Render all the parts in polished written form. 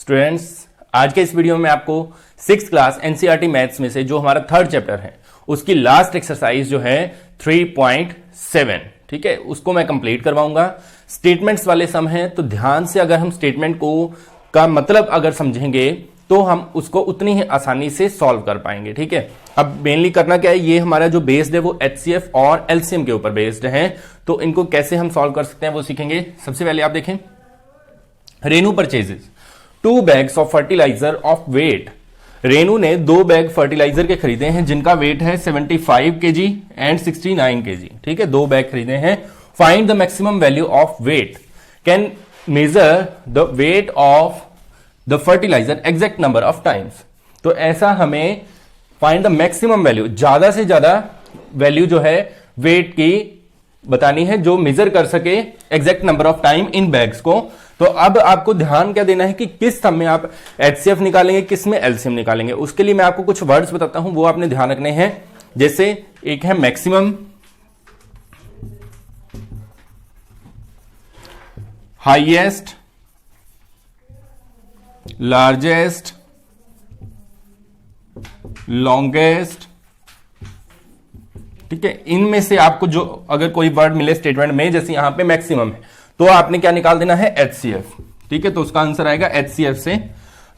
Students, आज के इस वीडियो में आपको 6th क्लास एनसीईआरटी मैथ्स में से जो हमारा थर्ड चैप्टर है उसकी लास्ट एक्सरसाइज जो है 3.7, ठीक है, उसको मैं कंप्लीट करवाऊंगा। स्टेटमेंट्स वाले सम हैं, तो ध्यान से अगर हम स्टेटमेंट को का मतलब अगर समझेंगे तो हम उसको उतनी ही आसानी से सॉल्व कर पाएंगे। ठीक है, अब मेनली करना क्या है, ये हमारा जो बेस्ड है वो एचसीएफ और एलसीएम के ऊपर बेस्ड है, तो इनको कैसे हम सॉल्व कर सकते हैं वो सीखेंगे। सबसे पहले आप देखें, Renu purchases 2 bags of fertiliser of weight. Renu ने 2 बैग फर्टिलाइजर के खरीदे हैं जिनका वेट है 75 kg एंड 69 kg। ठीक है, 2 बैग खरीदे हैं। Find the maximum value of weight, can measure the weight of the fertiliser exact number of times. तो ऐसा हमें फाइंड द मैक्सिमम वैल्यू, ज्यादा से ज्यादा वैल्यू जो है वेट की बतानी है जो मेजर कर सके exact number of time in bags को। तो अब आपको ध्यान क्या देना है कि किस सम में आप एचसीएफ निकालेंगे, किस में एलसीएम निकालेंगे। उसके लिए मैं आपको कुछ वर्ड्स बताता हूं, वो आपने ध्यान रखने हैं। जैसे एक है मैक्सिमम, हाईएस्ट, लार्जेस्ट, लॉन्गेस्ट। ठीक है, इनमें से आपको जो अगर कोई वर्ड मिले स्टेटमेंट में, जैसे यहां पे मैक्सिमम है तो आपने क्या निकाल देना है, एचसीएफ। ठीक है, तो उसका आंसर आएगा एचसीएफ से।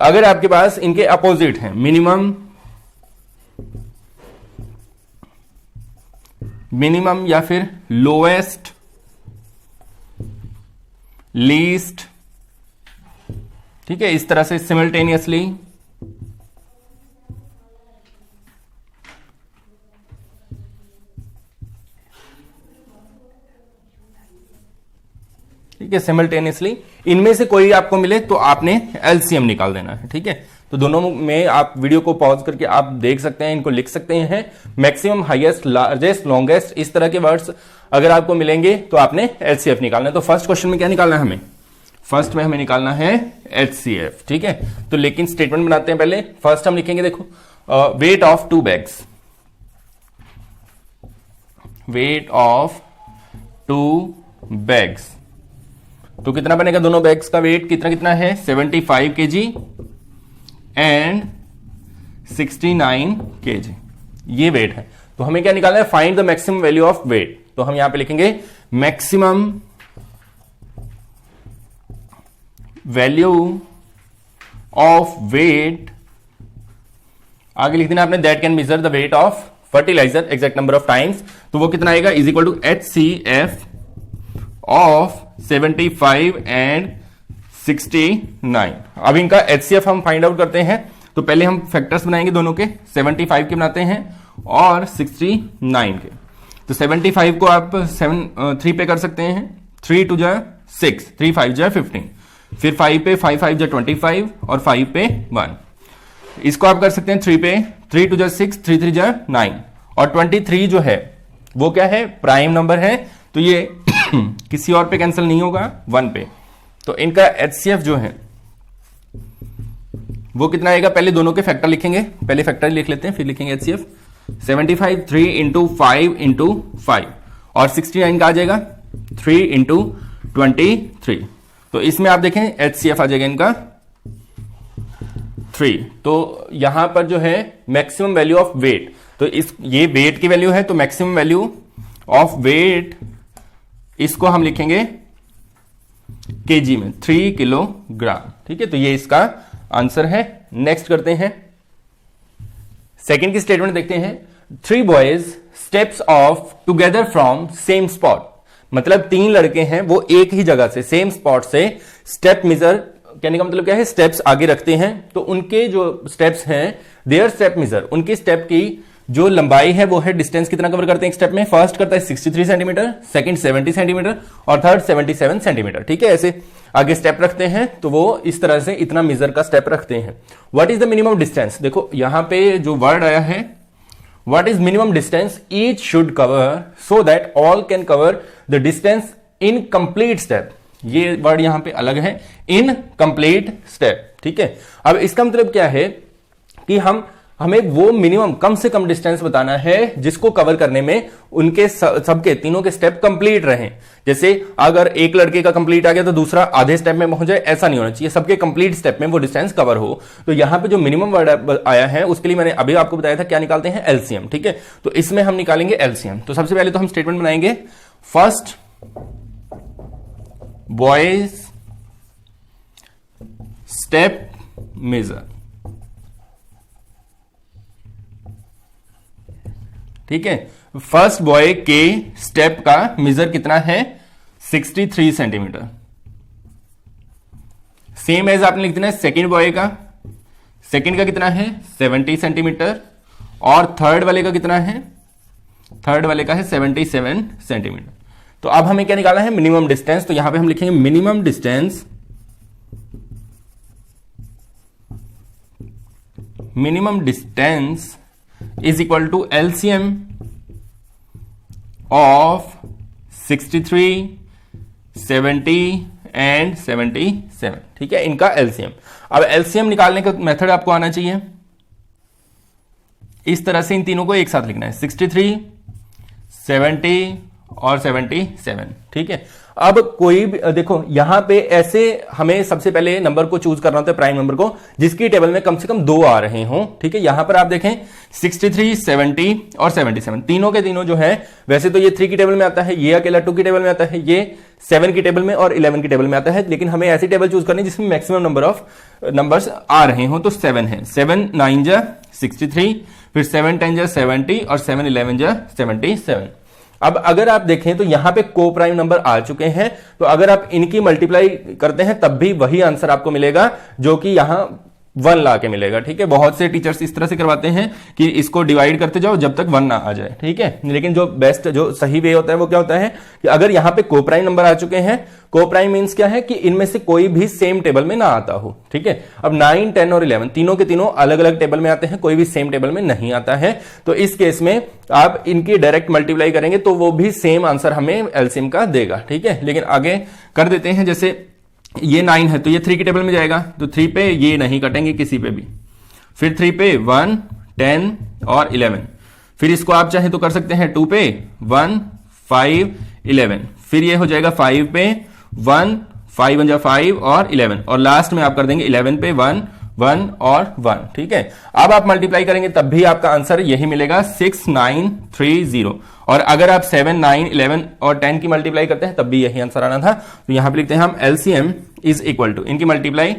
अगर आपके पास इनके अपोजिट है, मिनिमम या फिर लोएस्ट, लीस्ट, ठीक है, इस तरह से सिमल्टेनियसली। ठीक है, सिमल्टेनियसली इनमें से कोई आपको मिले तो आपने एलसीएम निकाल देना है। ठीक है, तो दोनों में आप वीडियो को पॉज करके आप देख सकते हैं, इनको लिख सकते हैं। मैक्सिमम, हाईएस्ट, लार्जेस्ट, लॉन्गेस्ट, इस तरह के वर्ड्स अगर आपको मिलेंगे तो आपने एचसीएफ निकालना है। तो फर्स्ट क्वेश्चन में क्या निकालना है हमें, फर्स्ट में हमें निकालना है एचसीएफ। ठीक है, तो लेकिन स्टेटमेंट बनाते हैं पहले। फर्स्ट हम लिखेंगे, देखो, weight of 2 bags, weight of 2 bags. तो कितना बनेगा, दोनों बैग्स का वेट कितना कितना है, 75 kg एंड 69 kg, ये वेट है। तो हमें क्या निकालना है, find the maximum value of weight. तो हम यहां पे लिखेंगे मैक्सिमम वैल्यू ऑफ वेट, आगे लिख देना आपने, that can measure the weight of fertiliser exact number of times. तो वो कितना आएगा, is equal to HCF of 75 and 69। अब इनका HCF हम फाइंड आउट करते हैं। तो पहले हम फैक्टर्स बनाएंगे दोनों के, 75 के बनाते हैं और 69 के। तो 75 को आप 3 पे कर सकते हैं, 3 2 जा 6, 3 5 जा 15, फिर 5 पे 5 5 जा 25 और 5 पे 1। इसको आप कर सकते हैं 3 पे, 3 2 जा 6, 3 3 जा 9 और 23 जो है वो क्या है, प्राइम नंबर है, तो ये किसी और पे कैंसिल नहीं होगा, 1 पे। तो इनका एचसीएफ जो है वो कितना आएगा, पहले दोनों के फैक्टर लिखेंगे, पहले फैक्टर लिख लेते हैं फिर लिखेंगे एचसीएफ। 75 3 इंटू 5 इंटू 5 और 69 का आ जाएगा 3 इंटू 23। तो इसमें आप देखें एचसीएफ आ जाएगा इनका 3। तो यहां पर जो है मैक्सिमम वैल्यू ऑफ वेट, तो ये वेट की वैल्यू है, तो मैक्सिमम वैल्यू ऑफ वेट इसको हम लिखेंगे केजी में, 3 किलोग्राम। ठीक है, तो ये इसका आंसर है। नेक्स्ट करते हैं, सेकंड की स्टेटमेंट देखते हैं। 3 boys steps of together from same spot, मतलब 3 लड़के हैं वो एक ही जगह से, सेम स्पॉट से स्टेप मेजर, कहने का मतलब क्या है, स्टेप्स आगे रखते हैं। तो उनके जो स्टेप्स हैं, देयर स्टेप मेजर, उनकी स्टेप की जो लंबाई है वो है, डिस्टेंस कितना कवर करते हैं एक स्टेप में, फर्स्ट करता है 63 सेंटीमीटर, सेकंड 70 सेंटीमीटर और थर्ड 77 सेंटीमीटर। ठीक है, ऐसे आगे स्टेप रखते हैं, तो वो इस तरह से इतना मेजर का स्टेप रखते हैं। What is the minimum distance, देखो यहां पे जो वर्ड आया है, what is minimum distance each should cover so that all can cover the distance in complete step. ये वर्ड यहां पे अलग है, इन कंप्लीट स्टेप। ठीक है, अब इसका मतलब क्या है कि हम 3 बॉयज हमें वो मिनिमम कम से कम डिस्टेंस बताना है जिसको कवर करने में उनके सबके तीनों के स्टेप कंप्लीट रहे। जैसे अगर एक लड़के का कंप्लीट आ गया तो दूसरा आधे स्टेप में पहुंच जाए, ऐसा नहीं होना चाहिए, सबके कंप्लीट स्टेप में वो डिस्टेंस कवर हो। तो यहां पे जो मिनिमम वर्ड आया है उसके लिए मैंने अभी आपको बताया था क्या निकालते हैं, एलसीएम। ठीक है, तो इसमें हम निकालेंगे एलसीएम। तो सबसे पहले तो हम स्टेटमेंट बनाएंगे, फर्स्ट बॉयज स्टेप मेजर। ठीक है, फर्स्ट बॉय के स्टेप का मेजर कितना है, 63 सेंटीमीटर। सेम एज आपने लिख देना है सेकेंड बॉय का, सेकेंड का कितना है 70 सेंटीमीटर, और थर्ड वाले का कितना है, थर्ड वाले का है 77 सेंटीमीटर। तो अब हमें क्या निकालना है, मिनिमम डिस्टेंस। तो यहां पे हम लिखेंगे minimum distance, minimum distance is equal to LCM of 63, 70 and 77। ठीक है, इनका LCM। अब LCM निकालने का मेथड आपको आना चाहिए, इस तरह से इन तीनों को एक साथ लिखना है, 63, 70 और 77। ठीक है, अब कोई भी देखो यहां पे ऐसे हमें सबसे पहले नंबर को चूज करना होता है, प्राइम नंबर को, जिसकी टेबल में कम से कम 2 आ रहे हों। ठीक है, यहां पर आप देखें 63, 70 और 77 तीनों के तीनों जो है, वैसे तो ये 3 की टेबल में आता है, ये अकेला 2 की टेबल में आता है, ये 7 की टेबल में और 11 की टेबल में आता है, लेकिन हमें ऐसी टेबल चूज करनी जिसमें मैक्सिमम नंबर ऑफ नंबर्स आ रहे हों। तो 7 है, 7 9 जा 63, फिर 7 10 जा 70 और 7 11 जा 77। अब अगर आप देखें तो यहां पे को प्राइम नंबर आ चुके हैं, तो अगर आप इनकी मल्टीप्लाई करते हैं तब भी वही आंसर आपको मिलेगा जो कि यहां 1 ला के मिलेगा। ठीक है, बहुत से टीचर्स इस तरह से करवाते हैं कि इसको डिवाइड करते जाओ जब तक 1 ना आ जाए। ठीक है, लेकिन जो बेस्ट जो सही वे होता है वो क्या होता है कि अगर यहां पे को प्राइम नंबर आ चुके हैं, को प्राइम मींस क्या है कि इनमें से कोई भी सेम टेबल में ना आता हो। ठीक है, अब 9 10 और 11 तीनों के तीनों अलग अलग टेबल में आते हैं, कोई भी सेम टेबल में नहीं आता है। तो इस केस में आप इनकी डायरेक्ट मल्टीप्लाई करेंगे तो वो भी सेम आंसर हमें एलसीएम का देगा। ठीक है, लेकिन आगे कर देते हैं, जैसे ये 9 है तो ये 3 की टेबल में जाएगा, तो 3 पे ये नहीं कटेंगे किसी पे भी, फिर 3 पे 1 10 और 11, फिर इसको आप चाहे तो कर सकते हैं 2 पे 1 5 11, फिर ये हो जाएगा 5 पे 1 5 1 5 और 11, और लास्ट में आप कर देंगे 11 पे 1 1 और 1। ठीक है, अब आप मल्टीप्लाई करेंगे तब भी आपका आंसर यही मिलेगा 6930। और अगर आप 7 9 11 और 10 की मल्टीप्लाई करते हैं तब भी यही आंसर आना था। तो यहां पे लिखते हैं हम एलसीएम इज इक्वल टू, इनकी multiply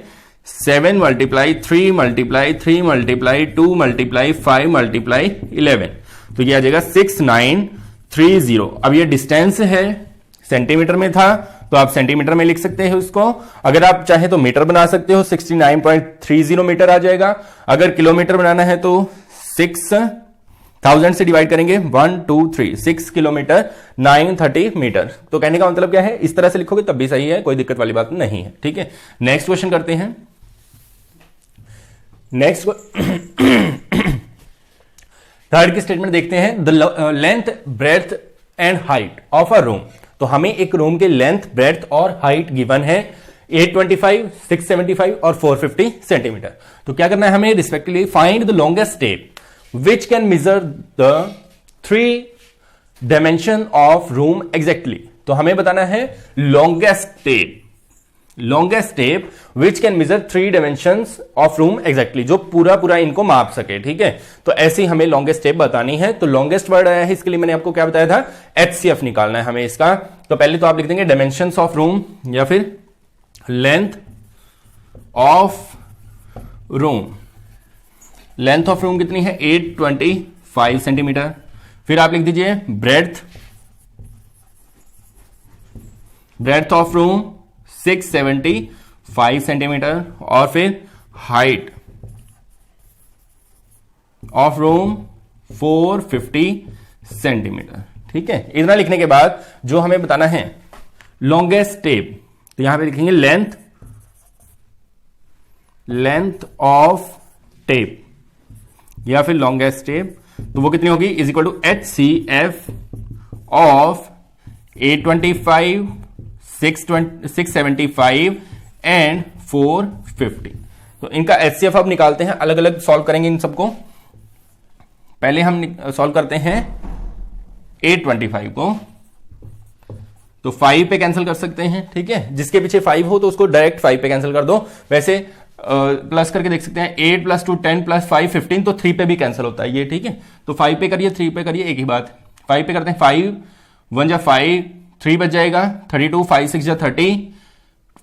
7 multiply 3 multiply 3 multiply 2 multiply 5 multiply 11, तो ये आ जाएगा 6930। अब ये डिस्टेंस है, सेंटीमीटर में था तो आप सेंटीमीटर में लिख सकते हैं उसको, अगर आप चाहे तो मीटर बना सकते हो, 69.30 मीटर आ जाएगा। अगर किलोमीटर बनाना है तो 6000 से डिवाइड करेंगे, 1 2 3 6 किलोमीटर 930 मीटर। तो कहने का मतलब क्या है, इस तरह से लिखोगे तब भी सही है, कोई दिक्कत वाली बात नहीं है। ठीक है, नेक्स्ट क्वेश्चन करते हैं। नेक्स्ट थर्ड की स्टेटमेंट देखते हैं, the length breadth and height of a room. तो हमें एक रूम के लेंथ ब्रेड्थ और हाइट गिवन है 825 675 और 450 सेंटीमीटर। तो क्या करना है हमें, respectively find the longest step which can measure the 3 dimension of room exactly। तो हमें बताना है longest step which can measure 3 dimensions of room exactly, जो पूरा इनको माप सके। ठीक है, तो ऐसे ही हमें longest step बतानी है। तो longest वर्ड आया है, इसके लिए मैंने आपको क्या बताया था, HCF निकालना है हमें इसका। तो पहले तो आप लिख देंगे dimensions of room या फिर length of room। Length of room कितनी है, 825 सेंटीमीटर। फिर आप लिख दीजिए ब्रेड्थ ऑफ रूम 675 सेंटीमीटर, और फिर हाइट ऑफ रूम 450 सेंटीमीटर। ठीक है, इतना लिखने के बाद जो हमें बताना है लॉन्गेस्ट स्टेप, तो यहां पे लिखेंगे लेंथ ऑफ टेप या फिर लॉन्गेस्ट स्टेप, तो वो कितनी होगी, is equal to HCF of 825 675 and 450। तो इनका HCF अब निकालते हैं, अलग अलग सॉल्व करेंगे इन सबको। पहले हम सॉल्व करते हैं 825 को, तो 5 पे कैंसिल कर सकते हैं, ठीक है। जिसके पीछे 5 हो तो उसको डायरेक्ट 5 पे कैंसिल कर दो। वैसे प्लस करके देख सकते हैं, 8 + 2 10 + 5 15, तो 3 पे भी कैंसिल होता है ये, ठीक है। तो 5 पे करिए, 3 पे करिए, एक ही बात। 5 पे करते हैं, 5 1 जा 5, 3 बच जाएगा 32, 5 6 जा 30,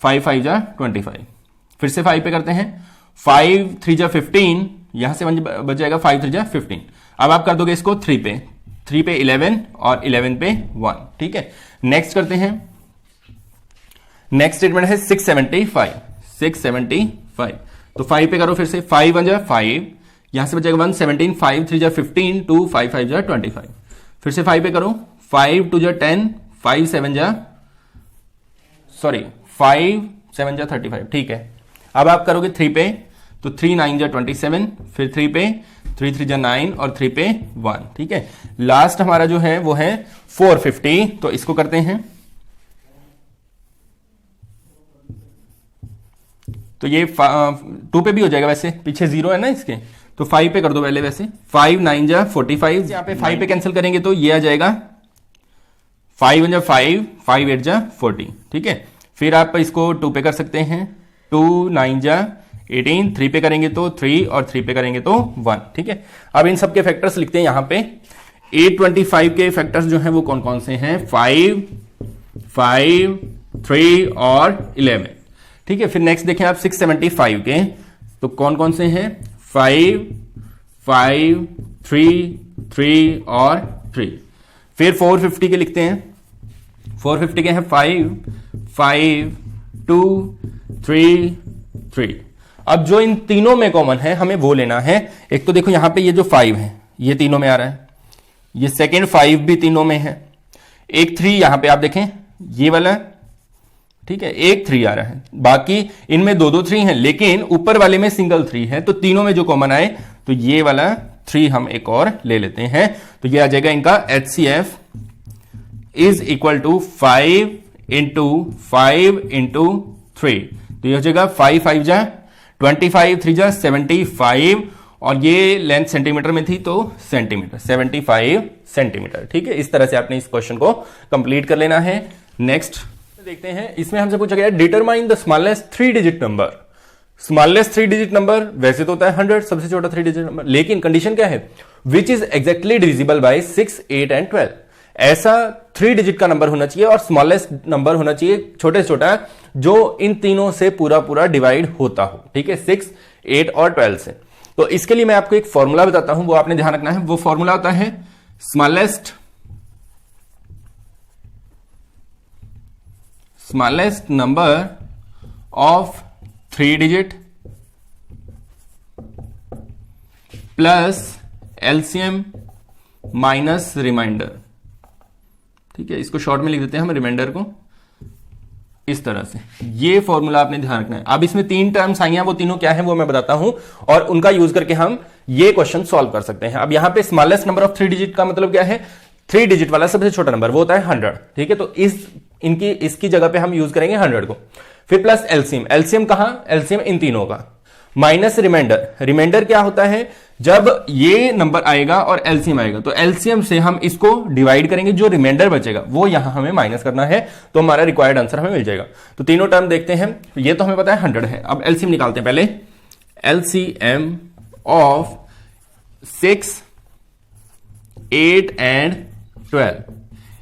5 5 जा 25। फिर से 5 पे करते हैं, 5 3 जा 15, यहां से बच जाएगा 5 3 जा 15। अब आप कर दोगे इसको 3 पे, 3 पे 11 और 11 पे 1, ठीक है। नेक्स्ट करते हैं, नेक्स्ट स्टेटमेंट है 675, 675। तो 5 पे करो फिर से, 5 1 जा 5, यहां से बचेगा 1 17, 5 3 जा 15, 2 5 5 जा 25। फिर से 5 पे करो, 5 2 जा 10, 5 7 जा 35, ठीक है। अब आप करोगे 3 पे, तो 3 9 जा 27, फिर 3 पे, 3 3 जा 9 और 3 पे 1, ठीक है। लास्ट हमारा जो है वो है 450, तो इसको करते हैं। तो ये 2 पे भी हो जाएगा, वैसे पीछे 0 है ना इसके, तो 5 पे कर दो पहले। वैसे 5 9 जा 45, यहां पे 5 पे कैंसिल करेंगे तो ये आ जाएगा 5 1 जा 5, 5 8 जा 40, ठीक है। फिर आप इसको 2 पे कर सकते हैं, 2 9 जा 18, 3 पे करेंगे तो 3 और 3 पे करेंगे तो 1, ठीक है। अब इन सबके फैक्टर्स लिखते हैं यहां पे। 825 के फैक्टर्स जो हैं वो कौन कौन से हैं, 5 5 3 और 11, ठीक है। फिर नेक्स्ट देखें आप 675 के, तो कौन कौन से हैं, 5 5 3 3 और 3। फिर 450 के लिखते हैं, 450 के हैं 5 5 2 3 3। अब जो इन तीनों में कॉमन है हमें वो लेना है। एक तो देखो यहां पे ये जो 5 है ये तीनों में आ रहा है, ये सेकेंड 5 भी तीनों में है, एक 3 यहां पे आप देखें ये वाला, ठीक है, एक 3 आ रहा है। बाकी इनमें 2 2 3 हैं, लेकिन ऊपर वाले में सिंगल 3 है, तो तीनों में जो कॉमन आए तो ये वाला 3 हम एक और ले लेते हैं। तो ये आ जाएगा इनका HCF is equal to 5 into 5 into 3। तो ये हो जाएगा 5 5 जा 25, 3 जा 75, और ये लेंथ सेंटीमीटर में थी तो सेंटीमीटर, 75 सेंटीमीटर, ठीक है। इस तरह से आपने इस क्वेश्चन को कंप्लीट कर लेना है। नेक्स्ट देखते हैं, इसमें हमसे पूछा गया determine the smallest 3 digit number. Smallest 3 digit number वैसे तो होता है 100, सबसे छोटा 3 डिजिट नंबर, लेकिन कंडीशन क्या है, which is exactly divisible bye 6 8 and 12। ऐसा 3 डिजिट का नंबर होना चाहिए और स्मॉलेस्ट नंबर होना चाहिए छोटे से छोटा जो इन तीनों से पूरा पूरा डिवाइड होता हो, ठीक है, 6 8 और 12 से। तो इसके लिए मैं आपको एक फॉर्मूला बताता हूं, वो आपने ध्यान रखना है। वो फॉर्मूला होता है smallest number of 3 digit plus LCM minus remainder, ठीक है। इसको शॉर्ट में लिख देते हैं हम रिमाइंडर को इस तरह से। ये फॉर्मूला आपने ध्यान रखना है। अब इसमें 3 टर्म्स आई हैं, वो तीनों क्या हैं वो मैं बताता हूं, और उनका यूज करके हम ये क्वेश्चन सॉल्व कर सकते हैं। अब यहां पे स्मॉलेस्ट नंबर ऑफ 3 डिजिट का मतलब क्या है, 3 डिजिट वाला सबसे छोटा नंबर वो होता है 100, ठीक है। तो इसकी जगह पे हम यूज करेंगे 100 को। फिर प्लस एलसीएम, एलसीएम कहां, एलसीएम इन तीनों का, माइनस रिमाइंडर। रिमाइंडर क्या होता है, जब ये नंबर आएगा और एलसीएम आएगा तो एलसीएम से हम इसको डिवाइड करेंगे, जो रिमाइंडर बचेगा वो यहां हमें माइनस करना है, तो हमारा रिक्वायर्ड आंसर हमें मिल जाएगा। तो तीनों टर्म देखते हैं, ये तो हमें पता है 100 है। अब एलसीएम निकालते हैं पहले। एलसीएम ऑफ 6 8 एंड 12,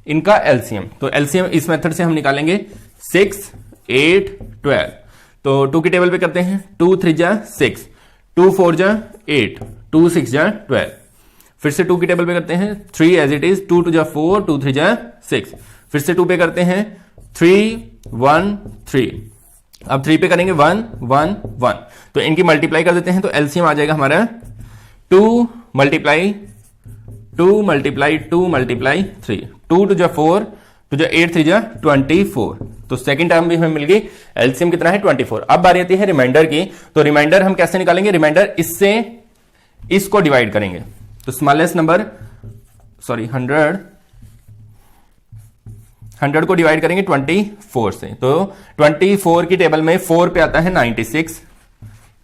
इनका एलसीएम, तो एलसीएम इस मेथड से हम निकालेंगे 6 8 12। तो 2 की टेबल पे करते हैं, 2 3 जा 6, 2 4 जा 8, 2 6 जा 12। फिर से 2 की टेबल पे करते हैं, 3 एज इट इज, 2 2 जा 4, 2 3 जा 6। फिर से 2 पे करते हैं, 3 1 3। अब 3 पे करेंगे 1 1 1, तो इनकी मल्टीप्लाई कर देते हैं, तो एलसीएम आ जाएगा हमारा 2 मल्टीप्लाई 2 मल्टीप्लाई 2 मल्टीप्लाई 3, 2 2 जा 4, 2 जा 8, 3 जा 24। तो सेकंड टर्म भी हमें मिल गई, एलसीएम कितना है 24। अब बारी आती है रिमाइंडर की, तो रिमाइंडर हम कैसे निकालेंगे, रिमाइंडर इससे इसको डिवाइड करेंगे। तो स्मॉलेस्ट नंबर 100 को डिवाइड करेंगे 24 से, तो 24 की टेबल में 4 पे आता है 96,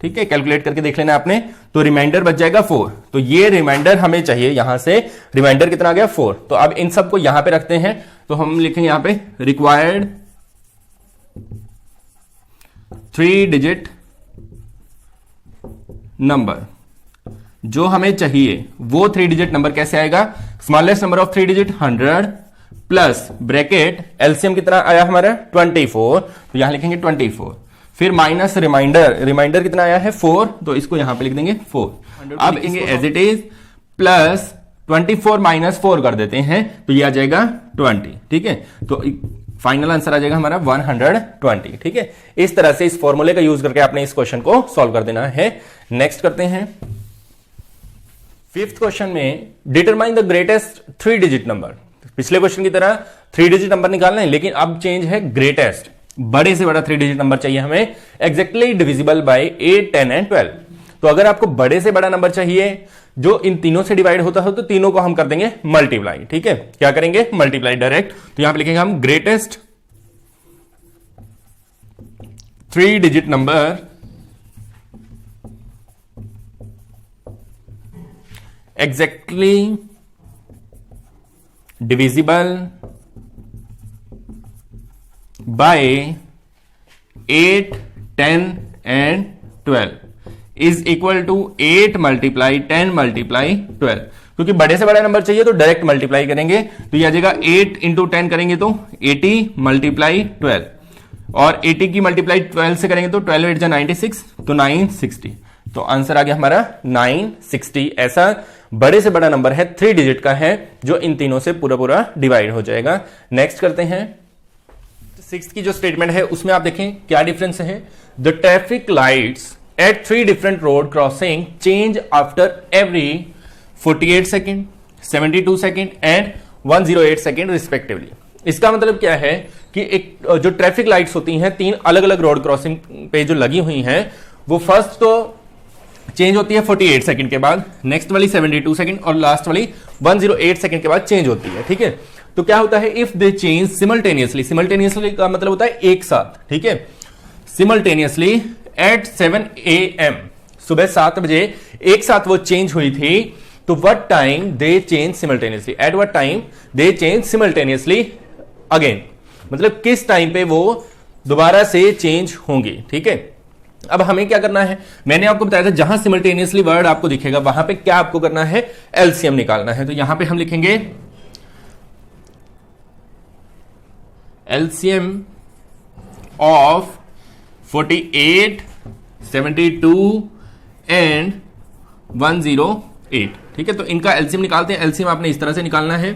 ठीक है, कैलकुलेट करके देख लेना आपने। तो रिमाइंडर बच जाएगा 4। तो ये रिमाइंडर हमें चाहिए, यहां से रिमाइंडर कितना आ गया 4। तो अब इन सबको यहां पे रखते हैं, तो हम लिखेंगे यहां पे रिक्वायर्ड 3 डिजिट नंबर। जो हमें चाहिए वो 3 डिजिट नंबर कैसे आएगा, smallest number of 3 digit 100 plus bracket LCM कितना आया हमारा 24, तो यहां लिखेंगे 24, फिर माइनस रिमाइंडर, रिमाइंडर कितना आया है 4, तो इसको यहां पे लिख देंगे 4। अब लिखेंगे as it is plus 24 minus 4 कर देते हैं, तो ये आ जाएगा 20। ठीक है, तो फाइनल आंसर आ जाएगा हमारा 120। ठीक है, इस तरह से इस फॉर्मूले का यूज करके आपने इस क्वेश्चन को सॉल्व कर देना है। नेक्स्ट करते हैं 5th क्वेश्चन में, determine the greatest 3 digit number. पिछले क्वेश्चन की तरह 3 डिजिट नंबर निकालना है, लेकिन अब चेंज है ग्रेटेस्ट, बड़े से बड़ा 3 डिजिट नंबर चाहिए हमें, एग्जैक्टली डिविजिबल बाय 8, 10 एंड 12। तो अगर आपको बड़े से बड़ा नंबर चाहिए जो इन तीनों से डिवाइड होता हो, तो तीनों को हम कर देंगे मल्टीप्लाई। ठीक है, क्या करेंगे मल्टीप्लाई डायरेक्ट। तो यहां पे लिखेंगे हम greatest 3 digit number exactly divisible by 8, 10 and 12 is equal to 8 multiply 10 multiply 12। क्योंकि बड़े से बड़ा नंबर चाहिए तो डायरेक्ट मल्टीप्लाई करेंगे, तो ये आ जाएगा 8 इंटू 10 करेंगे तो 80 मल्टीप्लाई 12, और 80 की मल्टीप्लाई 12 से करेंगे तो 12 8 जा 96, तो 960। तो आंसर आ गया हमारा 960। ऐसा बड़े से बड़ा नंबर है 3 डिजिट का है, जो इन तीनों से पूरा पूरा डिवाइड हो जाएगा। नेक्स्ट करते हैं 6th की जो स्टेटमेंट है उसमें आप देखें क्या डिफरेंस है। The traffic lights at 3 different road crossing change after every 48 second, 72 second and 108 second respectively. इसका मतलब क्या है कि एक जो ट्रैफिक लाइट्स होती हैं 3 अलग अलग रोड क्रॉसिंग पे जो लगी हुई हैं, वो फर्स्ट तो चेंज होती है 48 सेकंड के बाद, नेक्स्ट वाली 72 सेकंड और लास्ट वाली 108 सेकंड के बाद चेंज होती है। ठीक है, तो क्या होता है if they change simultaneously, simultaneously का मतलब होता है एक साथ। ठीक है, सिमल्टेनियसली एट 7 AM, सुबह 7 बजे एक साथ वो चेंज हुई थी, तो what time they change simultaneously, at what time they change simultaneously again, मतलब किस टाइम पे वो दोबारा से चेंज होंगी। ठीक है, अब हमें क्या करना है, मैंने आपको बताया था जहां सिमल्टेनियसली वर्ड आपको दिखेगा वहां पे क्या आपको करना है, एलसीएम निकालना है। तो यहां पे हम लिखेंगे एलसीएम ऑफ 48, 72 एंड 108। ठीक है, तो इनका एलसीएम निकालते हैं। एलसीएम आपने इस तरह से निकालना है,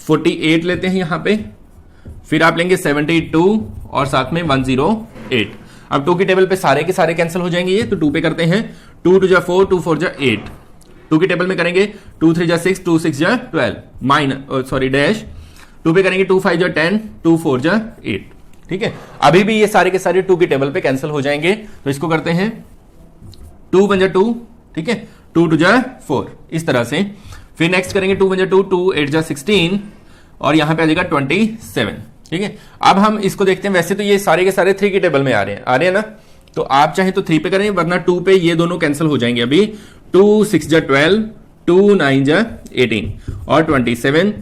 48 लेते हैं यहां पे, फिर आप लेंगे 72 और साथ में 108। अब 2 की टेबल पे सारे के सारे कैंसिल हो जाएंगे ये, तो 2 पे करते हैं, 2 2 जा 4, 2 4 जा 8। 2 की टेबल में करेंगे 2 3 जा 6, 2 6 जा 12 माइनस सॉरी डैश, 2 पे करेंगे 2 5 जा 10, 2 4 जा 8। ठीक है, अभी भी ये सारे के सारे 2 की टेबल पे कैंसिल हो जाएंगे, तो इसको करते हैं 2 1 जा 2, ठीक है, 2 2 जा 4, इस तरह से। फिर नेक्स्ट करेंगे 2 1 जा 2, 2 8 जा 16 और यहां पे आ जाएगा 27। ठीक है, अब हम इसको देखते हैं। वैसे तो ये सारे के सारे 3 की टेबल में आ रहे हैं ना, तो आप चाहे तो 3 पे करें, वरना 2 पे ये दोनों कैंसिल हो जाएंगे। अभी 2 6 जा 12, 2 9 जा 18 और 27।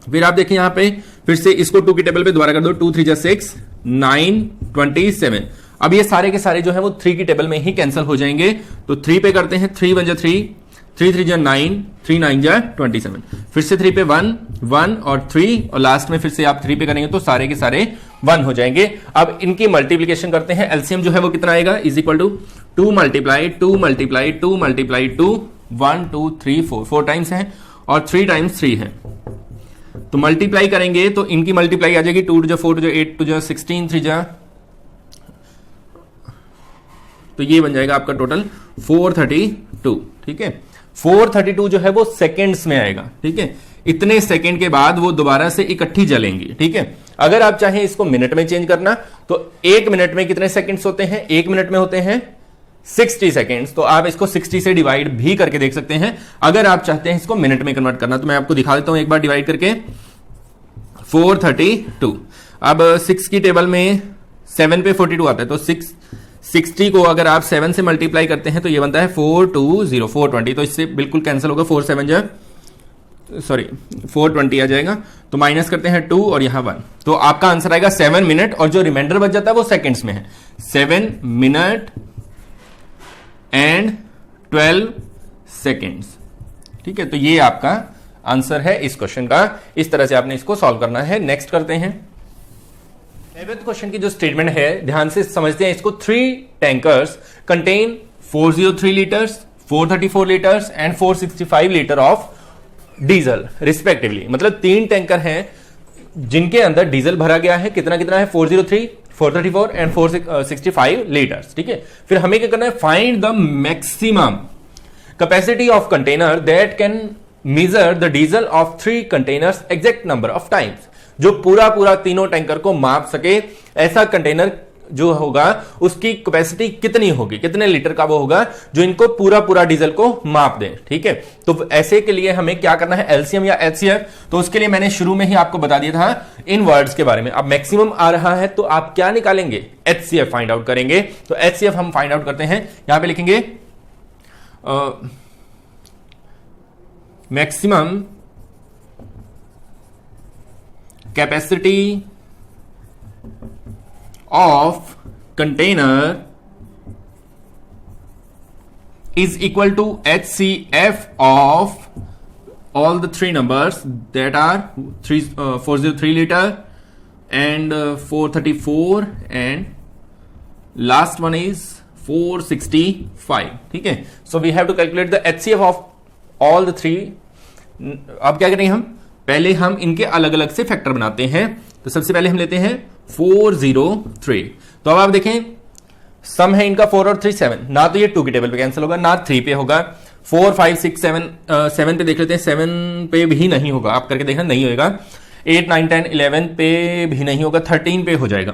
फिर आप देखें यहां पे फिर से इसको 2 की टेबल पे दोबारा कर दो, 2 3 जा 6, 9 27। अब ये सारे के सारे जो है वो 3 की टेबल में ही कैंसिल हो जाएंगे। तो 3 पे करते हैं, 3 1 जा 3, 3 3 जा 9, 3 9 जा 27। फिर से 3 पे 1 1 और 3 और लास्ट में फिर से आप 3 पे करेंगे तो सारे के सारे 1 हो जाएंगे। अब इनकी मल्टीप्लीकेशन करते हैं, एलसीएम जो है वो कितना आएगा, is equal to 2 multiply 2 multiply 2 multiply 2, 1 2 3 4 times है और 3 टाइम्स 3 है। तो मल्टीप्लाई करेंगे तो इनकी मल्टीप्लाई आ जाएगी, 2 2 जा 4 2 जा 8 2 जा 16 3 जा, तो ये बन जाएगा आपका टोटल 432। ठीक है, 432 जो है वो सेकेंड्स में आएगा। ठीक है, इतने सेकेंड के बाद वो दोबारा से इकट्ठी जलेंगी। ठीक है, अगर आप चाहें इसको मिनट में चेंज करना तो 1 मिनट में कितने सेकेंड्स होते हैं, 1 मिनट में होते हैं 60 सेकेंड्स। तो आप इसको 60 से डिवाइड भी करके देख सकते हैं। अगर आप चाहते हैं इसको मिनट में कन्वर्ट करना तो मैं आपको दिखा देता हूं एक बार डिवाइड करके। 432, अब 6 की टेबल में 7 पे 42 आता है, तो 6 60 को अगर आप 7 से मल्टीप्लाई करते हैं तो ये बनता है 420 420, तो इससे बिल्कुल कैंसिल होगा, 420 आ जाएगा, तो माइनस करते हैं 2 और यहां 1, तो आपका आंसर आएगा 7 मिनट, और जो रिमाइंडर बच जाता है वो सेकंड्स में है, 7 मिनट एंड 12 सेकंड्स। ठीक है, तो ये आपका आंसर है इस क्वेश्चन का। इस तरह से आपने इसको सॉल्व करना है। नेक्स्ट करते हैं 11th क्वेश्चन की जो स्टेटमेंट है, ध्यान से समझते हैं इसको। 3 tankers contain 403 litres, 434 litres and 465 litre of diesel respectively. मतलब 3 टैंकर हैं जिनके अंदर डीजल भरा गया है, कितना कितना है, 403, 434 एंड 465 लीटर्स। ठीक है, फिर हमें क्या करना है, find the maximum capacity of container that can measure the diesel of 3 containers exact number of times. जो पूरा पूरा तीनों टैंकर को माप सके ऐसा कंटेनर जो होगा उसकी कैपेसिटी कितनी होगी, कितने लीटर का वो होगा जो इनको पूरा पूरा डीजल को माप दे। ठीक है, तो ऐसे के लिए हमें क्या करना है, एलसीएम या एचसीएफ। तो उसके लिए मैंने शुरू में ही आपको बता दिया था इन वर्ड्स के बारे में। अब मैक्सिमम आ रहा है तो आप क्या निकालेंगे, एचसीएफ फाइंड आउट करेंगे। तो एचसीएफ हम फाइंड आउट करते हैं, यहां पे लिखेंगे maximum capacity of container is equal to HCF of all the 3 numbers that are 403 liter and 434 and last one is 465. ठीक है, so we have to calculate the HCF of all the 3. अब क्या करेंगे हम, पहले हम इनके अलग अलग से फैक्टर बनाते हैं। तो सबसे पहले हम लेते हैं 403। तो अब आप देखें सम है इनका 4 और 3 7, ना तो ये 2 की टेबल पे कैंसिल होगा ना 3 पे होगा। 4 5 6 7 7 पे देख लेते हैं, 7 पे भी नहीं होगा, आप करके देखना नहीं होगा। 8 9 10 11 पे भी नहीं होगा, 13 पे हो जाएगा।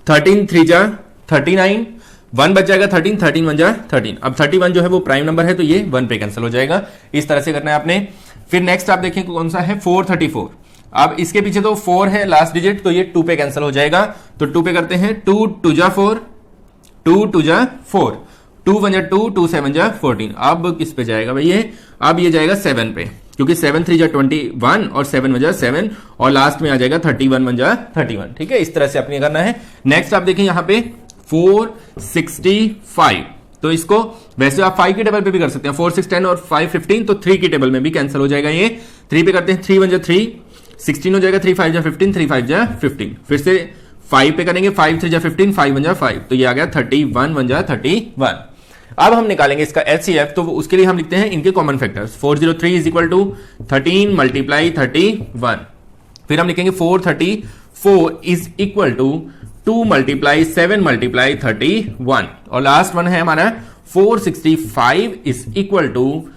13 3 जा 39, 1 बच जाएगा 13, 13 1 जा 13। अब 31 जो है वो प्राइम नंबर है तो ये 1 पे कैंसिल हो जाएगा। इस तरह से करना है आपने। फिर नेक्स्ट आप देखें कौन सा है, 434। अब इसके पीछे तो 4 है लास्ट डिजिट, तो ये 2 पे कैंसिल हो जाएगा। तो 2 पे करते हैं, 2 2 जा 4, 2 2 जा 4, 2 1 जा 2, 2 7 जा 14। अब किस पे जाएगा भाई ये, अब ये जाएगा 7 पे, क्योंकि 7 3 जा 21 और 7 1 जा 7 और लास्ट में आ जाएगा 31 1 जा 31। ठीक है, इस तरह से आपने करना है। नेक्स्ट आप देखें यहाँ पे 465, तो इसको वैसे आप 5 की टेबल पे भी कर सकते हैं, 4 6 10 और 5 15, तो 3 की टेबल में भी कैंसिल हो जाएगा ये। 3 पे करते हैं, 3 1 जा 3, 16 हो जाएगा, 3 5 जा 15, 3 5 जा 15। फिर से 5 पे करेंगे, 5 3 जा 15, 5 1 जा 5, तो ये आ गया 31 1 जा 31। अब हम निकालेंगे इसका एचसीएफ, तो उसके लिए हम लिखते हैं इनके common factors. 403 is equal to 13 multiply 31। फिर हम लिखेंगे 434 is equal to 2 multiply 7 multiply 31, और लास्ट वन है हमारा 465 इज इक्वल टू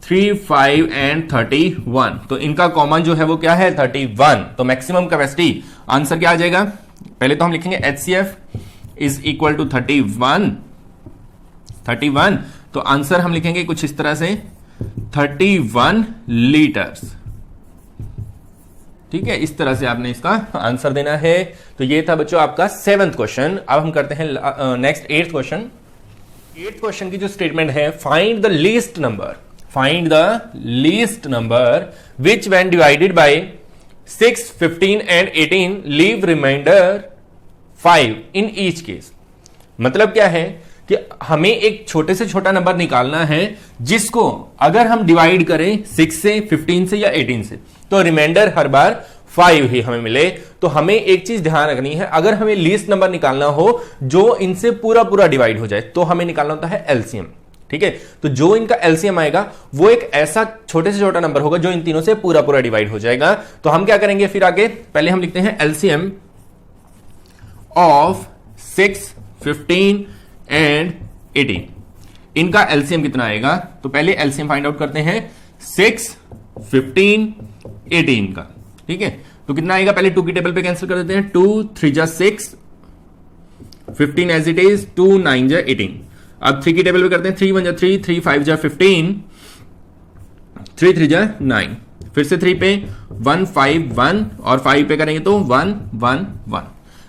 35 एंड 31। तो इनका कॉमन जो है वो क्या है, 31। तो मैक्सिमम कैपेसिटी आंसर क्या आ जाएगा, पहले तो हम लिखेंगे एचसीएफ इज इक्वल टू 31, तो आंसर हम लिखेंगे कुछ इस तरह से 31 लीटर्स। ठीक है, इस तरह से आपने इसका आंसर देना है। तो ये था बच्चों आपका 7th क्वेश्चन। अब हम करते हैं next 8th question. 8th question की जो स्टेटमेंट है, find the least number which when divided by 6 15 and 18 leave remainder 5 in each case. मतलब क्या है कि हमें एक छोटे से छोटा नंबर निकालना है जिसको अगर हम डिवाइड करें 6 से, 15 से या 18 से, तो रिमाइंडर हर बार 5 ही हमें मिले। तो हमें एक चीज ध्यान रखनी है, अगर हमें लीस्ट नंबर निकालना हो जो इनसे पूरा पूरा डिवाइड हो जाए, तो हमें निकालना होता है एलसीएम। ठीक है, तो जो इनका एलसीएम आएगा वो एक ऐसा छोटे से छोटा नंबर होगा जो इन तीनों से पूरा पूरा डिवाइड हो जाएगा। तो हम क्या करेंगे फिर आगे, पहले हम लिखते हैं एलसीएम ऑफ 6 15 एंड 18। इनका एलसीएम कितना आएगा, तो पहले एलसीएम फाइंड आउट करते हैं 6 15 18 का। ठीक है, तो कितना आएगा, पहले 2 की टेबल पे कैंसिल कर देते हैं, 2 3 जा 6, 15 एज इट इज, 2 9 जा 18। अब 3 की टेबल पे करते हैं, 3 1 जा 3, 3 5 जा 15, 3 3 जा 9। फिर से 3 पे 1 5 1 और 5 पे करेंगे तो 1 1 1।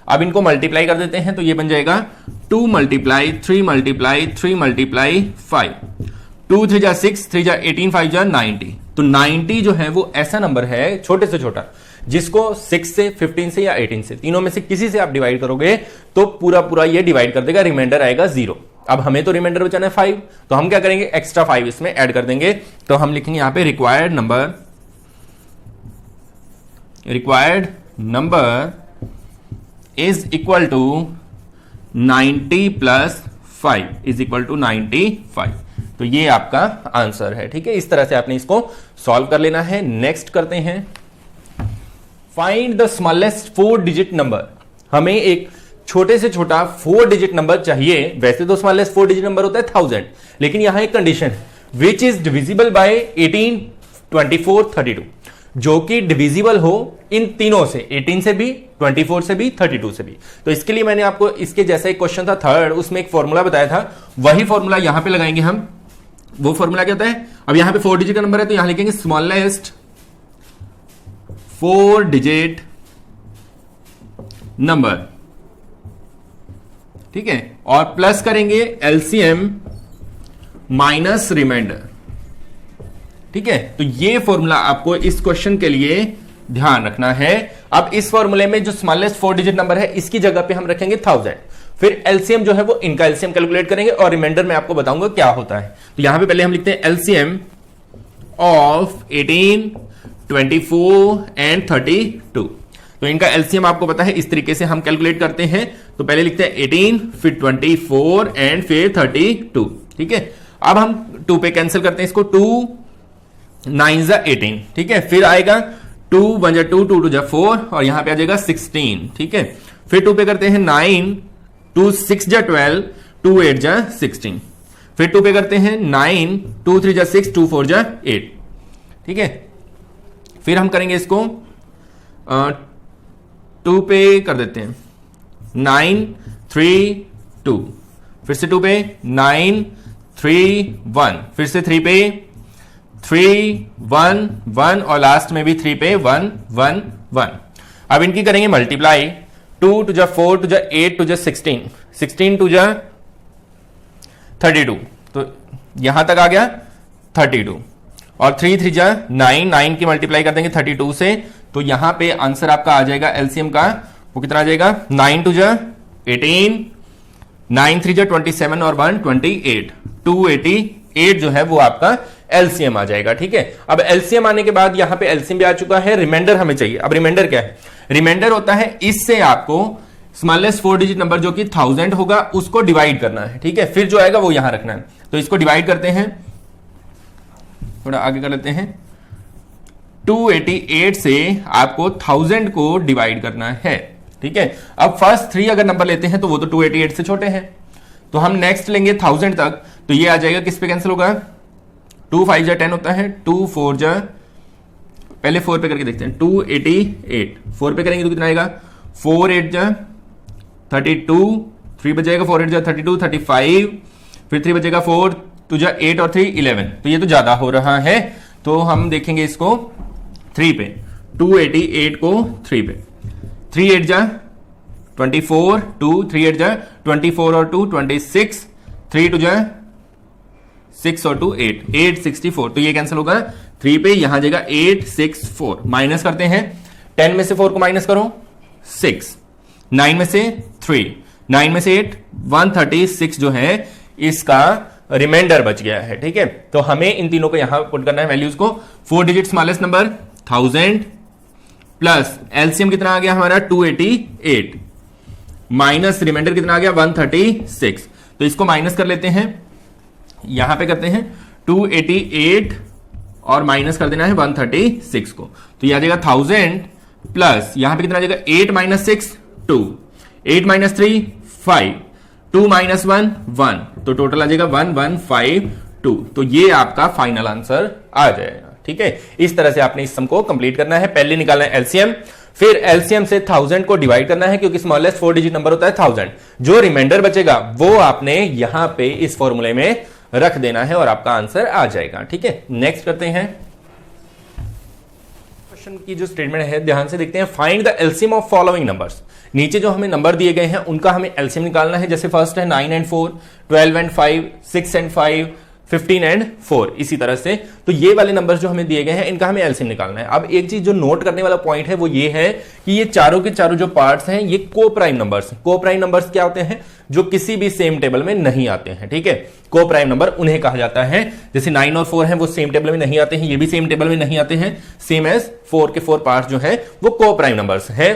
अब इनको मल्टीप्लाई कर देते हैं तो ये बन जाएगा 2 मल्टीप्लाई 3 मल्टीप्लाई 3 मल्टीप्लाई 5, 2 3 जा 6, 3 जा 18, 5 जा 90। तो 90 जो है वो ऐसा नंबर है छोटे से छोटा जिसको 6 से 15 से या 18 से तीनों में से किसी से आप डिवाइड करोगे तो पूरा पूरा ये डिवाइड कर देगा, रिमाइंडर आएगा 0। अब हमें तो रिमाइंडर बचाना है 5, तो हम क्या करेंगे एक्स्ट्रा 5 इसमें ऐड कर देंगे। तो हम लिखेंगे यहां पे required number is equal to 90 plus 5 is equal to 95। तो ये आपका आंसर है। ठीक है, इस तरह से आपने इसको सॉल्व कर लेना है। नेक्स्ट करते हैं find the smallest 4 digit number. हमें एक छोटे से छोटा 4 डिजिट नंबर चाहिए। वैसे तो स्मॉलेस्ट 4 डिजिट नंबर होता है 1000, लेकिन यहां एक कंडीशन है विच इज डिविजिबल बाय 18, 24, 32, जो कि डिविजिबल हो इन तीनों से, 18 से भी, 24 से भी, 32 से भी। तो इसके लिए मैंने आपको इसके जैसा एक क्वेश्चन था थर्ड, उसमें एक फॉर्मूला बताया था, वही फॉर्मूला यहां पे लगाएंगे हम। वो फॉर्मूला क्या होता है, अब यहां पे 4 डिजिट का नंबर है तो यहां लिखेंगे स्मॉलेस्ट 4 डिजिट नंबर। ठीक है, और प्लस करेंगे एलसीएम माइनस रिमाइंडर। ठीक है, तो ये फॉर्मूला आपको इस क्वेश्चन के लिए ध्यान रखना है। अब इस फॉर्मूले में जो स्मॉलेस्ट 4 डिजिट नंबर है इसकी जगह पे हम रखेंगे 1000, फिर एलसीएम जो है वो इनका एलसीएम कैलकुलेट करेंगे और रिमाइंडर में आपको बताऊंगा क्या होता है। तो यहां पे पहले हम लिखते हैं एलसीएम ऑफ 18, 24 एंड 32। तो इनका एलसीएम आपको पता है इस तरीके से हम कैलकुलेट करते हैं। तो पहले लिखते हैं 18, फिर 24 एंड फिर 32। ठीक है, अब हम 2 पे कैंसिल करते हैं इसको, 2 9 जा 18। ठीक है, फिर आएगा 2 1 जा 2, 2 2 जा 4 और यहां पे आ जाएगा 16। ठीक है, फिर 2 पे करते हैं 9, 2 6 जा 12, 2 8 जा 16, फिर 2 पे करते हैं 9, 2 3 जा 6, 2 4 जा 8। ठीक है, फिर हम करेंगे इसको 2 पे कर देते हैं 9 3 2, फिर से 2 पे 9 3 1, फिर से 3 पे 3 1 1 और लास्ट में भी 3 पे 1 1 1। अब इनकी करेंगे मल्टीप्लाई, 2 2 जा 4, 2 जा 8, 2 जा 16, 16 2 जा 32। तो यहां तक आ गया 32 और 3 3 जा 9, 9 की मल्टीप्लाई कर देंगे 32 से। तो यहां पे आंसर आपका आ जाएगा एलसीएम का, वो कितना आ जाएगा 9 2 जा 18, 9 3 जा 27 और 1 28, 288 जो है वो आपका एलसीएम आ जाएगा। ठीक है, अब एलसीएम आने के बाद यहां पे एलसीएम भी आ चुका है, रिमाइंडर हमें चाहिए। अब रिमाइंडर क्या है, रिमाइंडर होता है इससे आपको स्मॉलेस्ट 4 डिजिट नंबर जो कि 1000 होगा उसको डिवाइड करना है। ठीक है, फिर जो आएगा वो यहां रखना है। तो इसको डिवाइड करते हैं, थोड़ा आगे कर लेते हैं। 288 से आपको 1000 को डिवाइड करना है। ठीक है, अब फर्स्ट 3 अगर नंबर लेते हैं तो वो तो 288 से छोटे हैं, तो हम नेक्स्ट लेंगे 1000 तक। तो ये आ जाएगा, किस पे कैंसिल होगा, 2 5 जा 10 होता है, 2 4 जा, पहले 4 पे करके देखते हैं, 288, 4 पे करेंगे तो कितना आएगा, 4 8 जा 32, 3 बचेगा 4 8 जा 32, 35, फिर 3 बचेगा 4 2 जा 8 और 3 11। तो ये तो ज्यादा हो रहा है, तो हम देखेंगे इसको 3 पे, 288 को 3 पे, 3 8 जा 24, 2 3 8 जा 24 और 2 26, 3 2 जा 6 और 2 8, 864। तो ये कैंसिल होगा 3 पे, यहां जाएगा 864। माइनस करते हैं, 10 में से 4 को माइनस करो 6, 9 में से 3, 9 में से 8, 136 जो है इसका रिमाइंडर बच गया है। ठीक है, तो हमें इन तीनों को यहां पुट करना है वैल्यूज को। 4 digit smallest number 1000 plus LCM कितना आ गया हमारा 288 माइनस रिमाइंडर कितना आ गया 136। तो इसको माइनस कर लेते हैं, यहां पे करते हैं 288 और माइनस कर देना है 136 को। तो यह आ जाएगा 1000 प्लस यहां पे कितना आ जाएगा 8 माइनस 6 2, 8 माइनस 3 5, 2 माइनस 1 1, तो टोटल आ जाएगा 1152। तो ये आपका फाइनल आंसर आ जाएगा। ठीक है, इस तरह से आपने इस सम को कंप्लीट करना है। पहले निकालना है एलसीएम, फिर एलसीएम से 1000 को डिवाइड करना है क्योंकि स्मॉलेस्ट 4 डिजिट नंबर होता है 1000। जो रिमाइंडर बचेगा वो आपने यहां पे इस फॉर्मूले में रख देना है और आपका आंसर आ जाएगा। ठीक है, नेक्स्ट करते हैं क्वेश्चन की जो स्टेटमेंट है ध्यान से देखते हैं। Find the LCM of following numbers. नीचे जो हमें नंबर दिए गए हैं उनका हमें एलसीएम निकालना है। जैसे फर्स्ट है 9 and 4, 12 and 5, 6 and 5, 15 and 4, इसी तरह से। तो ये वाले नंबर्स जो हमें दिए गए हैं इनका हमें एलसीएम निकालना है। अब एक चीज जो नोट करने वाला पॉइंट है वो ये है कि ये चारों के चारों जो पार्ट्स हैं ये को प्राइम नंबर्स। को प्राइम नंबर्स क्या होते हैं? जो किसी भी सेम टेबल में नहीं आते हैं, ठीक है। को प्राइम नंबर उन्हें कहा जाता है। जैसे 9 और 4 हैं वो सेम टेबल में नहीं आते हैं, ये भी सेम टेबल में नहीं आते हैं। सेम एज 4 के 4 पार्ट्स जो है वो को प्राइम नंबर्स है।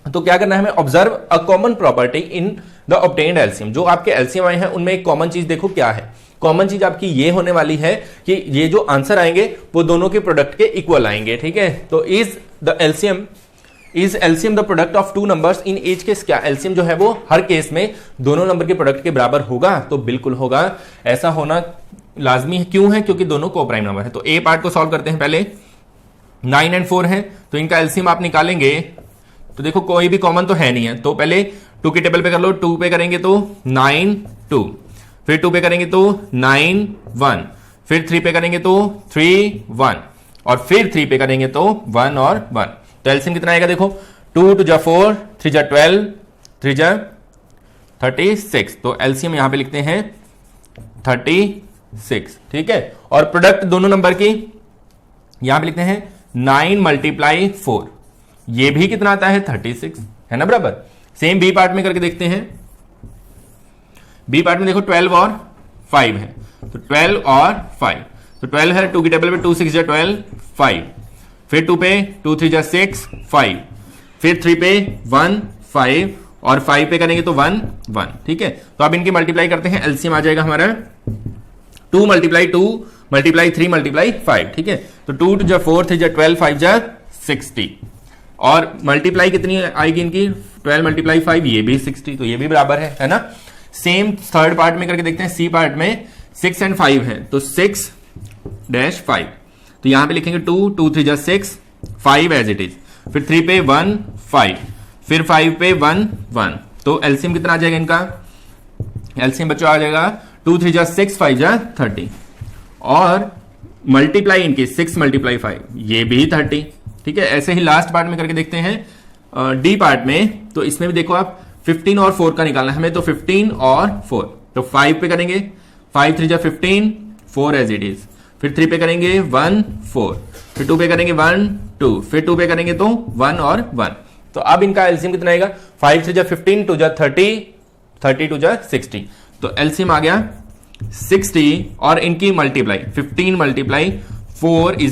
तो क्या करना है हमें? Observe a common property in the obtained LCM. जो आपके एलसीएम आए हैं उनमें एक कॉमन चीज देखो क्या है। कॉमन चीज आपकी ये होने वाली है कि ये जो आंसर आएंगे वो दोनों के प्रोडक्ट के इक्वल आएंगे, ठीक है। तो is LCM the product of two numbers in each case. क्या एलसीएम जो है वो हर केस में दोनों नंबर के प्रोडक्ट के बराबर होगा? तो बिल्कुल होगा, ऐसा होना लाजमी है। क्यों है? क्योंकि दोनों को प्राइम नंबर है। तो ए पार्ट को सॉल्व करते हैं पहले। 9 and 4 है तो इनका एलसीएम आप निकालेंगे तो देखो कोई भी कॉमन तो है नहीं है। तो पहले 2 के टेबल पे कर लो। 2 पे करेंगे तो 9 2, फिर 2 पे करेंगे तो 9 1, फिर 3 पे करेंगे तो 3 1, और फिर 3 पे करेंगे तो 1 और 1। तो एलसीएम कितना आएगा देखो, 2 2 जा 4, 3 जा 12, 3 जा 36। तो एलसीएम यहां पे लिखते हैं 36, ठीक है। और प्रोडक्ट दोनों नंबर की यहां पे लिखते हैं 9 × 4, ये भी कितना आता है? 36, है ना बराबर। सेम बी पार्ट में करके देखते हैं। बी पार्ट में देखो 12 और 5 है, तो 12 और 5। तो 12 है 2 की टेबल पे, 2 6 जा 12, 5, फिर 2 पे 2 3 जा 6 5, फिर 3 पे 1 5, और 5 पे करेंगे तो 1 1, ठीक है। तो अब इनकी मल्टीप्लाई करते हैं, एलसीएम आ जाएगा हमारा 2 × 2 × 3 × 5, ठीक है। तो 2 2 जा 4, 3 जा 12, 5 जा 60, और मल्टीप्लाई कितनी आएगी इनकी? 12 × 5, ये भी 60, तो ये भी बराबर है ना। सेम थर्ड पार्ट में करके देखते हैं। सी पार्ट में 6 and 5 है तो 6-5, तो यहां पे लिखेंगे 2 2 3 जा 6 5 एज इट इज, फिर 3 पे 1 5, फिर 5 पे 1 1। तो एलसीएम कितना आ जाएगा इनका? एलसीएम बच्चों आ जाएगा 2 3 जा 6 5 जा 30, और मल्टीप्लाई इनकी 6 × 5, ये भी 30, ठीक है। ऐसे ही लास्ट पार्ट में करके देखते हैं डी पार्ट में। तो इसमें भी देखो आप 15 और 4 का निकालना है हमें, तो 15 और 4। तो 5 पे करेंगे 5 3 जा 15, 4 एज इट इज, फिर 3 पे करेंगे 1 4, फिर 2 पे करेंगे 1 2, फिर 2 पे करेंगे तो 1 और 1। तो अब इनका एलसीएम कितना आएगा? 5 3 जा 15, 2 जा 30, 30 2 जा 60। तो एलसीएम आ गया 60, और इनकी मल्टीप्लाई 15 × 4 =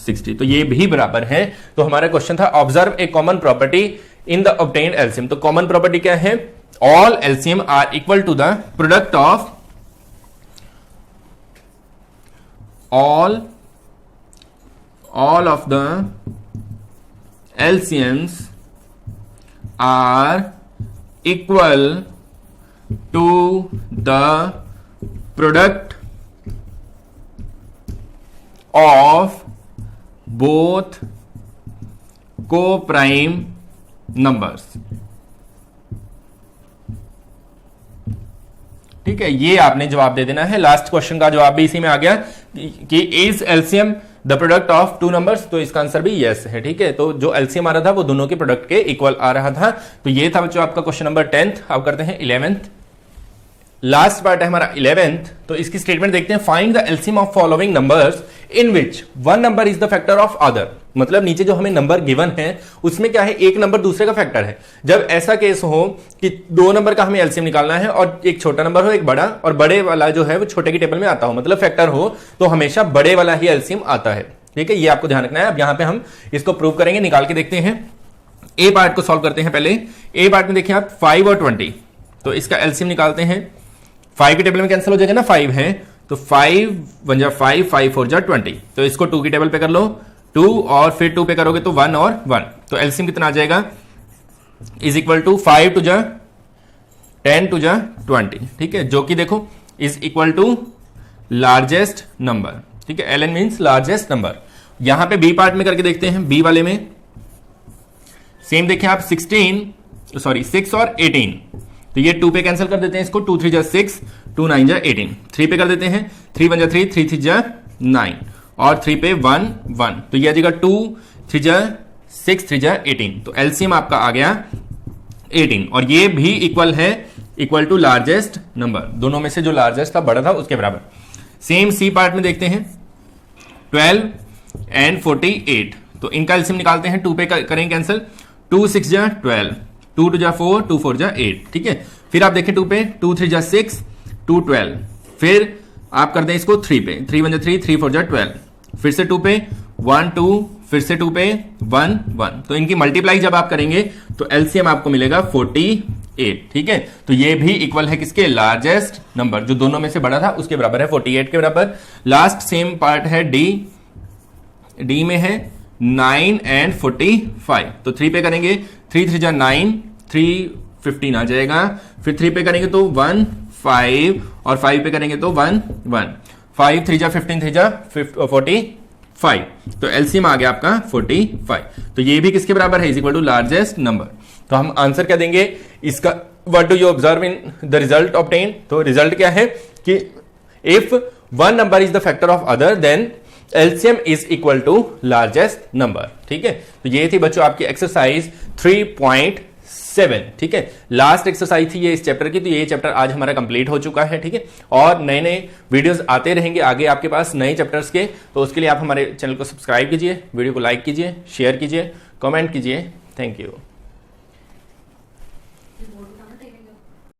60। तो ये भी बराबर है। तो हमारा क्वेश्चन था observe a common property in the obtained LCM. तो कॉमन प्रॉपर्टी क्या है? All LCM are equal to the product of all of the LCMs are equal to the product of both co-prime numbers, ठीक है। ये आपने जवाब दे देना है। लास्ट क्वेश्चन का जवाब भी इसी में आ गया कि is LCM the product of two numbers. तो इसका आंसर भी यस है, ठीक है। तो जो एलसीएम आ रहा था वो दोनों के प्रोडक्ट के इक्वल आ रहा था। तो ये था बच्चों आपका क्वेश्चन नंबर 10th। अब करते हैं 11th। लास्ट पार्ट है हमारा 11th। तो इसकी स्टेटमेंट देखते हैं। Find the LCM of following numbers in which one number is the factor of other. मतलब नीचे जो हमें नंबर गिवन है उसमें क्या है? एक नंबर दूसरे का फैक्टर है। जब ऐसा केस हो कि दो नंबर का हमें एलसीएम निकालना है और एक छोटा नंबर हो एक बड़ा, और बड़े वाला जो है वो छोटे की टेबल में आता हो, मतलब फैक्टर हो, तो हमेशा बड़े वाला ही एलसीएम आता है, ठीक है। ये आपको ध्यान रखना है। अब यहां पे हम इसको प्रूव करेंगे, निकाल के देखते हैं। ए पार्ट को सॉल्व करते हैं पहले। ए पार्ट में देखिए आप 5 और 20, तो इसका एलसीएम निकालते हैं। 5 की टेबल में कैंसिल हो जाएगा ना, 5 है तो 5 1 जा 5, 5 4 जा 20। तो इसको 2 की टेबल पे कर लो, 2, और फिर 2 पे करोगे तो 1 और 1। तो एलसीएम कितना आ जाएगा? इज इक्वल टू 5 2 जा 10 2 जा 20, ठीक है। जो कि देखो is equal to largest number, ठीक है। ln means largest number. यहां पे बी पार्ट में करके देखते हैं। बी वाले में सेम देखिए आप 6 और 18, तो ये 2 पे कैंसिल कर देते हैं इसको। 2 3 जा 6, 2 9 जा 18। 3 पे कर देते हैं, 3 1 जा 3, 3 3 जा 9, और 3 पे 1 1। तो ये आ जाएगा 2 3 जा 6, 3 जा 18, तो एलसीएम आपका आ गया 18 और ये भी इक्वल टू लार्जेस्ट नंबर, दोनों में से जो लार्जेस्ट था बड़ा था उसके बराबर। सेम सी पार्ट में देखते हैं 12 एंड 48, तो इनका एलसीएम निकालते हैं, 2 पे करेंगे कैंसिल, 2 6 जा 12, 2 2 जा 4, 2 4 जा 8, ठीक है। फिर आप देखें 2 पे, 2 3 जा 6, 2 12, फिर आप कर दें इसको 3 पे, 3 1 जा 3, 3 4 जा 12, फिर से 2 पे 1 2, फिर से 2 पे 1 1, तो इनकी मल्टीप्लाई जब आप करेंगे तो एलसीएम आपको मिलेगा 48, ठीक है। तो ये भी इक्वल है किसके, लार्जेस्ट नंबर, जो दोनों में से बड़ा था उसके बराबर है, 48 के बराबर। लास्ट सेम पार्ट है डी में है 9 एंड 45, तो 3 पे करेंगे, 3 3 जा 9, 3 15 आ जाएगा, फिर 3 पे करेंगे तो 1 5, और 5 पे करेंगे तो 1 1, 5 3 जा 15, 3 जा 45, तो एलसीएम आ गया आपका 45, तो ये भी किसके बराबर है, is equal to largest number. तो हम आंसर क्या देंगे इसका, what do you observe in the result obtain, तो रिजल्ट क्या है कि if one number is the factor of other then LCM is equal to largest number, ठीक है। तो ये थी बच्चों आपकी एक्सरसाइज 3.7, ठीक है। लास्ट एक्सरसाइज थी ये इस चैप्टर की, तो ये चैप्टर आज हमारा कंप्लीट हो चुका है, ठीक है। और नए नए वीडियोस आते रहेंगे आगे आपके पास नए चैप्टर्स के, तो उसके लिए आप हमारे चैनल को सब्सक्राइब कीजिए, वीडियो को लाइक कीजिए, शेयर कीजिए, कमेंट कीजिए। Thank you.